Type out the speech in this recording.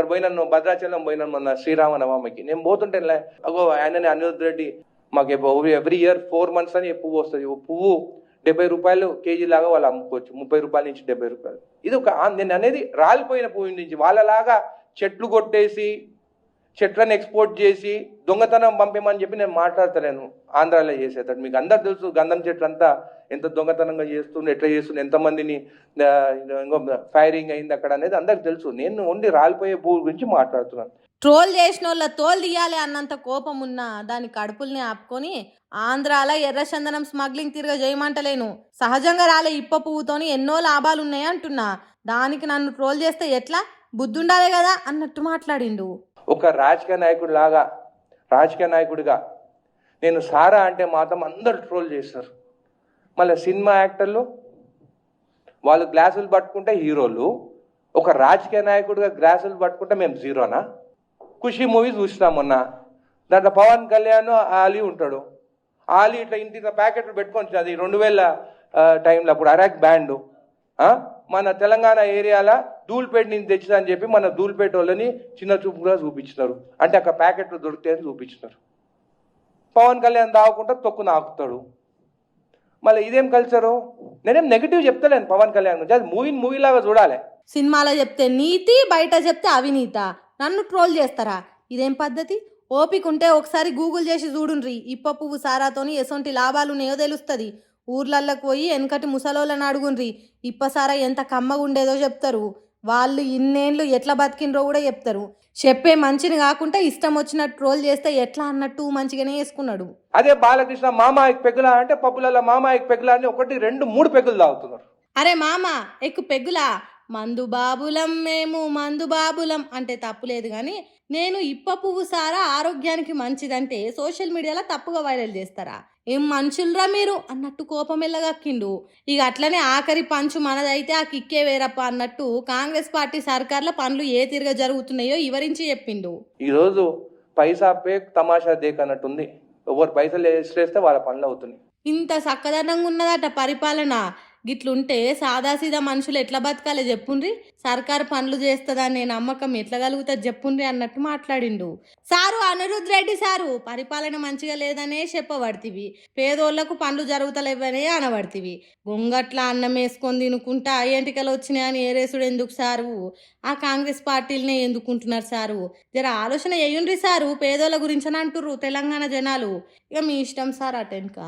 పోయినాను, భద్రాచలం పోయినాను మొన్న శ్రీరామనవమికి. నేను పోతుంటేనే అగో ఆయననే అనిరుద్ రెడ్డి మాకు ఎవ్రీ ఇయర్ 4 months అని పువ్వు వస్తుంది. పువ్వు 70 రూపాయలు కేజీ లాగా వాళ్ళు అమ్ముకోవచ్చు, 30 రూపాయల నుంచి 70 రూపాయలు. ఇది ఒక నేను అనేది రాలిపోయిన పువ్వు నుంచి వాళ్ళలాగా చెట్లు కొట్టేసి చెట్లను ఎక్స్పోర్ట్ చేసి దొంగతనం పంపేమని చెప్పి నేను మాట్లాడతలేను. ఆంధ్రాలో చేసేటట్టు మీకు అందరు తెలుసు, గంధం చెట్లు అంతా ఎంత దొంగతనంగా చేస్తుండే, ఎట్లా చేస్తుండే, ఎంతమందిని ఫైరింగ్ అయింది అక్కడ అనేది అందరికి తెలుసు. నేను ఓన్లీ రాలిపోయే పువ్వు గురించి మాట్లాడుతున్నాను. ట్రోల్ చేసిన వాళ్ళ తోలు తీయాలి అన్నంత కోపం ఉన్నా దాని కడుపుల్ని ఆపుకొని ఆంధ్రాలో ఎర్రచందనం స్మగ్లింగ్ తిరగ చేయమంటలేను. సహజంగా రాలే ఇప్ప పువ్వుతోని ఎన్నో లాభాలు ఉన్నాయి అంటున్నా. దానికి నన్ను ట్రోల్ చేస్తే ఎట్లా, బుద్ధుండాలే కదా అన్నట్టు మాట్లాడిండు. ఒక రాజకీయ నాయకుడిగా నేను సారా అంటే మాత్రం అందరు ట్రోల్ చేస్తారు. మళ్ళీ సినిమా యాక్టర్లు వాళ్ళు గ్లాసులు పట్టుకుంటే హీరోలు, ఒక రాజకీయ నాయకుడిగా గ్లాసులు పట్టుకుంటే మేము జీరోనా? ఖుషి మూవీ చూసినాం మొన్న, దాంట్లో పవన్ కళ్యాణ్ ఆలీ ఉంటాడు. ఆలీ ఇట్లా ఇంటి ప్యాకెట్లు పెట్టుకొని అది 2000 టైంలో అప్పుడు అరాక్ బ్యాండ్ మన తెలంగాణ ఏరియాలో ధూల్పేట నుంచి తెచ్చిందని చెప్పి మన ధూల్పేట వాళ్ళని చిన్న చూపుగా చూపించినారు. అంటే అక్కడ ప్యాకెట్లు దొరుకుతాయని చూపించినారు. పవన్ కళ్యాణ్ దావకుండా తొక్కు నాకుతాడు. మళ్ళీ ఇదేం కల్చరు? నేనేం నెగిటివ్ చెప్తలేను పవన్ కళ్యాణ్ గురించి, అది మూవీలాగా చూడాలి. సినిమాలో చెప్తే నీతి, బయట చెప్తే అవినీత. నన్ను ట్రోల్ చేస్తారా? ఇదేం పద్ధతి? ఓపిక ఉంటే ఒకసారి గూగుల్ చేసి చూడుండ్రి. ఇప్ప పువ్వు సారాతోని ఎసొంటి లాభాలు ఉన్నాయో తెలుస్తుంది. ఊర్లల్లోకి పోయి వెనకటి ముసలోళ్ళని అడుగుండ్రి, ఇప్ప సారా ఎంత కమ్మగా ఉండేదో చెప్తారు. వాళ్ళు ఇన్నేళ్ళు ఎట్లా బతికినరో కూడా చెప్తారు. చెప్పే మంచిని కాకుండా ఇష్టం వచ్చినట్టు ట్రోల్ చేస్తే ఎట్లా అన్నట్టు మంచిగానే వేసుకున్నాడు. అదే బాలకృష్ణ మామాయికి పెగ్గులా అంటే పప్పులలో మామాయికి పెగ్గులా అని 1, 2, 3 పెగ్గులు తాగుతున్నారు. అరే మామ ఎక్కు పెగ్గులా, మందు బాబులం మేము మందు బాబులం అంటే తప్పులేదు. కానీ నేను ఇప్ప పువ్వు సారా ఆరోగ్యానికి మంచిదంటే సోషల్ మీడియాలో తప్పుగా వైరల్ చేస్తారా? ఏం మనుషులరా మీరు అన్నట్టు కోపం ఎల్లగక్కిండు. ఇక అట్లనే ఆఖరి పంచు మనదైతే ఆ కిక్కే వేరప్ప అన్నట్టు కాంగ్రెస్ పార్టీ సర్కార్ల పనులు ఏ తిరగ జరుగుతున్నాయో వివరించి చెప్పిండు. ఈరోజు పైసా పేక్ తమాషా దేక్ అన్నట్టుంది. ఎవరు పైసలు వేస్తే వాళ్ళ పనులు అవుతున్నాయి. ఇంత చక్కదనంగా ఉన్నదట పరిపాలన. గిట్లుంటే సాదాసీదా మనుషులు ఎట్లా బతకాలి చెప్పుండ్రి? సర్కారు పనులు చేస్తుందనే నమ్మకం ఎట్లా కలుగుతుంది చెప్పుండ్రి అన్నట్టు మాట్లాడిండు. సారు అనిరుద్ రెడ్డి సారు పరిపాలన మంచిగా లేదనే చెప్పబడితివి, పేదోళ్లకు పనులు జరుగుతలేవనే అనబడితివి. గొంగట్ల అన్నం వేసుకొని తినుకుంటా ఎంటికలు వచ్చినాయని ఏరేసుడు ఎందుకు సారు? ఆ కాంగ్రెస్ పార్టీలనే ఎందుకుంటున్నారు సారు? జర ఆలోచన చేయుండ్రి సారు. పేదోళ్ళ గురించి అని అంటుర్రు తెలంగాణ జనాలు. ఇక మీ ఇష్టం సార్ అటెన్కా.